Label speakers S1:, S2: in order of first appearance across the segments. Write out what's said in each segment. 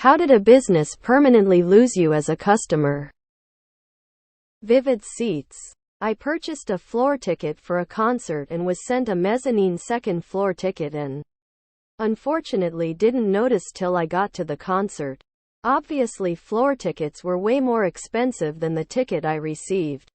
S1: How did a business permanently lose you as a customer? Vivid seats. I purchased a floor ticket for a concert and was sent a mezzanine second floor ticket and unfortunately didn't notice till I got to the concert. Obviously floor tickets were way more expensive than the ticket I received.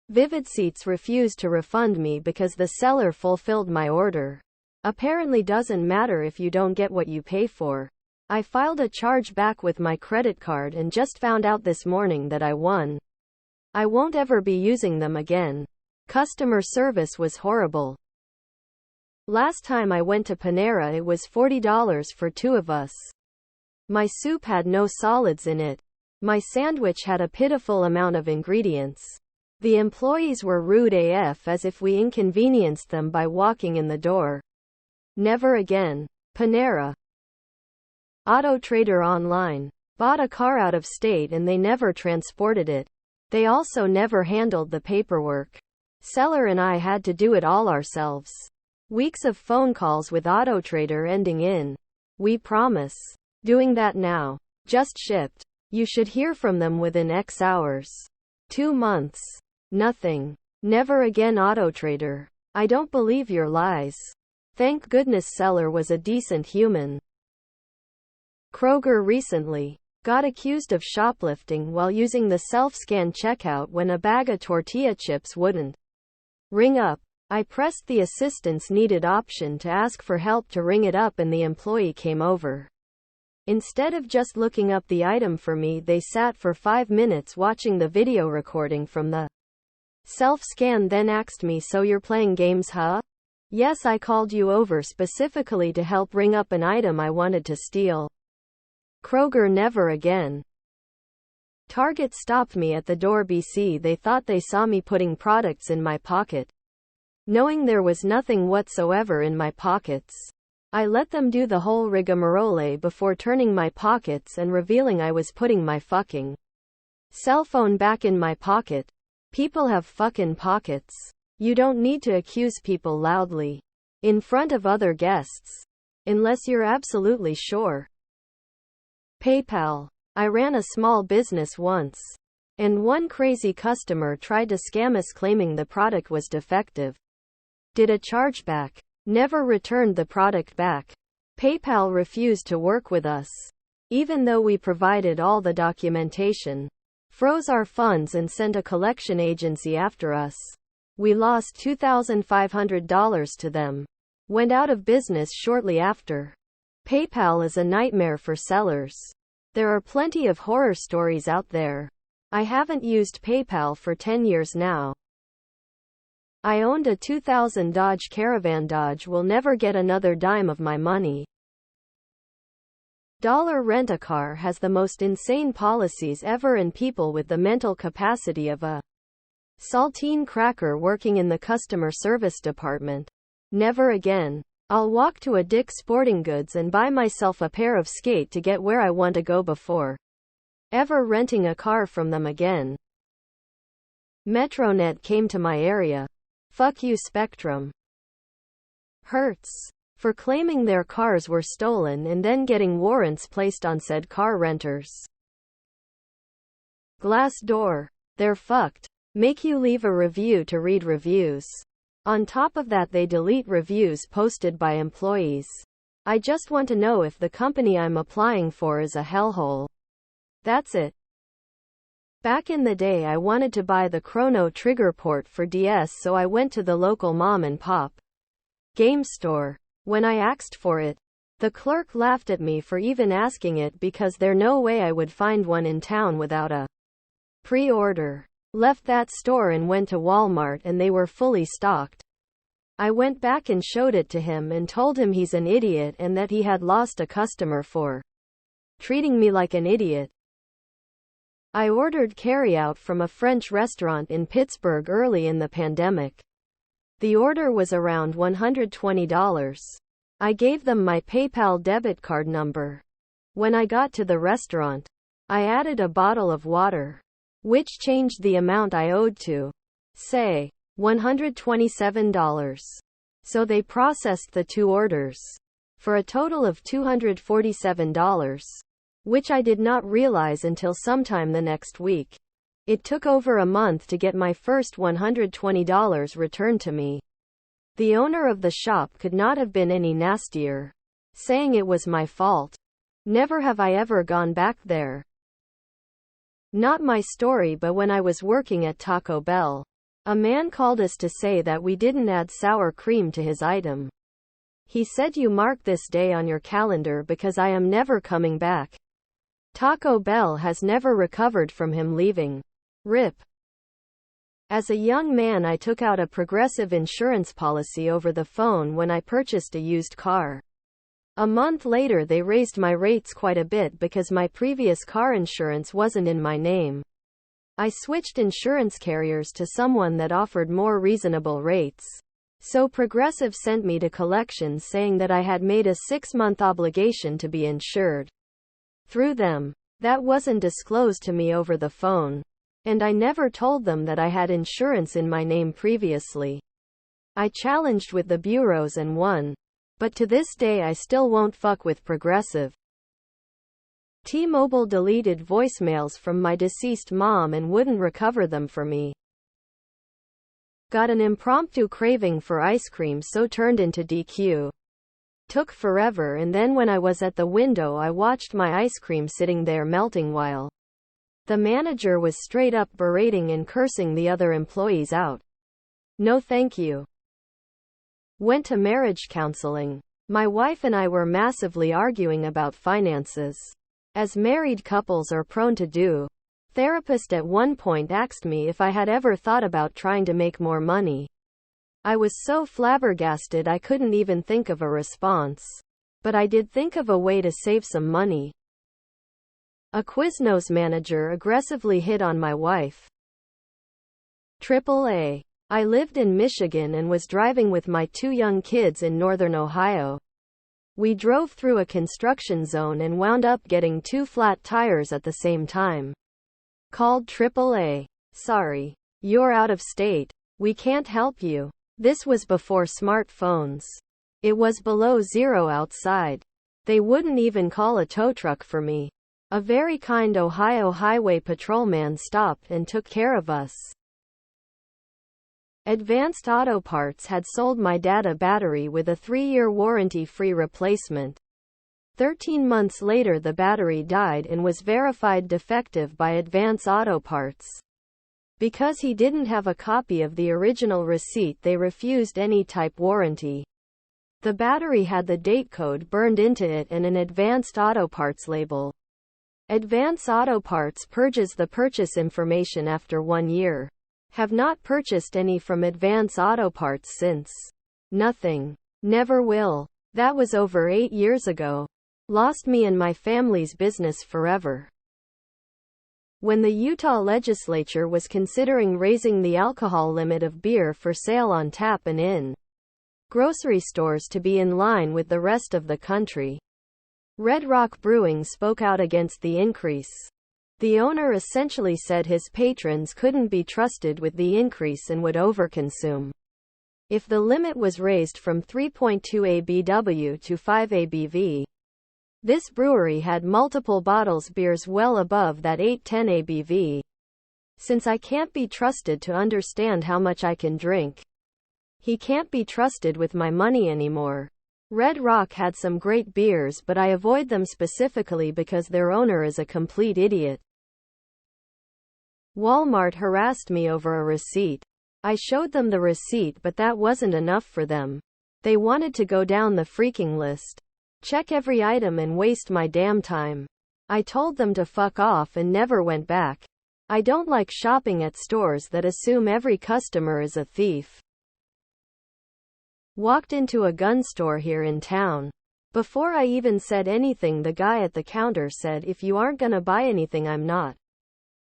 S1: Vivid Seats refused to refund me because the seller fulfilled my order. Apparently doesn't matter if you don't get what you pay for. I filed a charge back with my credit card and just found out this morning that I won. I won't ever be using them again. Customer service was horrible. Last time I went to Panera it was $40 for 2 of us. My soup had no solids in it. My sandwich had a pitiful amount of ingredients. The employees were rude AF as if we inconvenienced them by walking in the door. Never again. Panera. Auto Trader Online. Bought a car out of state and they never transported it. They also never handled the paperwork. Seller and I had to do it all ourselves. Weeks of phone calls with Auto Trader ending in, "We promise." Doing that now. Just shipped. You should hear from them within X hours. 2 months. Nothing. Never again Auto Trader. I don't believe your lies. Thank goodness seller was a decent human. Kroger recently got accused of shoplifting while using the self-scan checkout when a bag of tortilla chips wouldn't ring up. I pressed the assistance needed option to ask for help to ring it up and the employee came over. Instead of just looking up the item for me, they sat for 5 minutes watching the video recording from the self-scan, then asked me, "So you're playing games, huh?" "Yes, I called you over specifically to help ring up an item I wanted to steal." Kroger never again. Target stopped me at the door BC. They thought they saw me putting products in my pocket, knowing there was nothing whatsoever in my pockets. I let them do the whole rigmarole before turning my pockets and revealing I was putting my fucking cell phone back in my pocket. People have fucking pockets. You don't need to accuse people loudly in front of other guests, unless you're absolutely sure. PayPal. I ran a small business once, and one crazy customer tried to scam us claiming the product was defective. Did a chargeback. Never returned the product back. PayPal refused to work with us, even though we provided all the documentation. Froze our funds and sent a collection agency after us. We lost $2,500 to them. Went out of business shortly after. PayPal is a nightmare for sellers. There are plenty of horror stories out there. I haven't used PayPal for 10 years now. I owned a 2000 Dodge Caravan. Dodge will never get another dime of my money. Rent-a-car has the most insane policies ever, and people with the mental capacity of a saltine cracker working in the customer service department. Never again. I'll walk to a Dick's Sporting Goods and buy myself a pair of skate to get where I want to go before ever renting a car from them again. Metronet came to my area. Fuck you, Spectrum. Hertz. For claiming their cars were stolen and then getting warrants placed on said car renters. Glassdoor. They're fucked. Make you leave a review to read reviews. On top of that, they delete reviews posted by employees. I just want to know if the company I'm applying for is a hellhole. That's it. Back in the day, I wanted to buy the Chrono Trigger port for DS, so I went to the local mom and pop game store. When I asked for it, the clerk laughed at me for even asking it because there's no way I would find one in town without a pre-order. Left that store and went to Walmart and they were fully stocked. I went back and showed it to him and told him he's an idiot and that he had lost a customer for treating me like an idiot. I ordered carryout from a French restaurant in Pittsburgh early in the pandemic. The order was around $120. I gave them my PayPal debit card number. When I got to the restaurant, I added a bottle of water, which changed the amount I owed to, say, $127. So they processed the 2 orders for a total of $247. which I did not realize until sometime the next week. It took over a month to get my first $120 returned to me. The owner of the shop could not have been any nastier, saying it was my fault. Never have I ever gone back there. Not my story, but when I was working at Taco Bell, a man called us to say that we didn't add sour cream to his item. He said, "You mark this day on your calendar because I am never coming back." Taco Bell has never recovered from him leaving. RIP. As a young man, I took out a Progressive insurance policy over the phone when I purchased a used car. A month later, they raised my rates quite a bit because my previous car insurance wasn't in my name. I switched insurance carriers to someone that offered more reasonable rates. So Progressive sent me to collections saying that I had made a 6-month obligation to be insured through them. That wasn't disclosed to me over the phone. And I never told them that I had insurance in my name previously. I challenged with the bureaus and won. But to this day I still won't fuck with Progressive. T-Mobile deleted voicemails from my deceased mom and wouldn't recover them for me. Got an impromptu craving for ice cream, so turned into DQ. Took forever, and then when I was at the window I watched my ice cream sitting there melting while the manager was straight up berating and cursing the other employees out. No thank you. Went to marriage counseling. My wife and I were massively arguing about finances, as married couples are prone to do. Therapist at one point asked me if I had ever thought about trying to make more money. I was so flabbergasted I couldn't even think of a response. But I did think of a way to save some money. A Quiznos manager aggressively hit on my wife. AAA. I lived in Michigan and was driving with my 2 young kids in northern Ohio. We drove through a construction zone and wound up getting 2 flat tires at the same time. Called AAA. Sorry. You're out of state. We can't help you. This was before smartphones. It was below zero outside. They wouldn't even call a tow truck for me. A very kind Ohio highway patrolman stopped and took care of us. Advanced Auto Parts had sold my dad a battery with a 3-year warranty-free replacement. 13 months later the battery died and was verified defective by Advanced Auto Parts. Because he didn't have a copy of the original receipt, they refused any type warranty. The battery had the date code burned into it and an Advanced Auto Parts label. Advanced Auto Parts purges the purchase information after 1 year. Have not purchased any from Advanced Auto Parts since. Nothing. Never will. That was over 8 years ago. Lost me and my family's business forever. When the Utah legislature was considering raising the alcohol limit of beer for sale on tap and in grocery stores to be in line with the rest of the country, Red Rock Brewing spoke out against the increase. The owner essentially said his patrons couldn't be trusted with the increase and would overconsume. If the limit was raised from 3.2 ABW to 5 ABV, this brewery had multiple bottles beers well above that 810 ABV. Since I can't be trusted to understand how much I can drink, he can't be trusted with my money anymore. Red Rock had some great beers, but I avoid them specifically because their owner is a complete idiot. Walmart harassed me over a receipt. I showed them the receipt, but that wasn't enough for them. They wanted to go down the freaking list, check every item and waste my damn time. I told them to fuck off and never went back. I don't like shopping at stores that assume every customer is a thief. Walked into a gun store here in town. Before I even said anything, the guy at the counter said, "If you aren't gonna buy anything, I'm not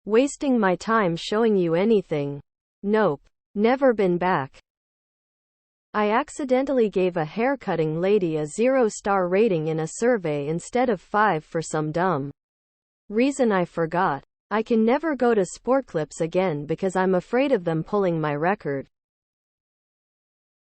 S1: wasting my time showing you anything." Nope. Never been back. I accidentally gave a haircutting lady a 0-star rating in a survey instead of 5 for some dumb reason I forgot. I can never go to Sport Clips again because I'm afraid of them pulling my record.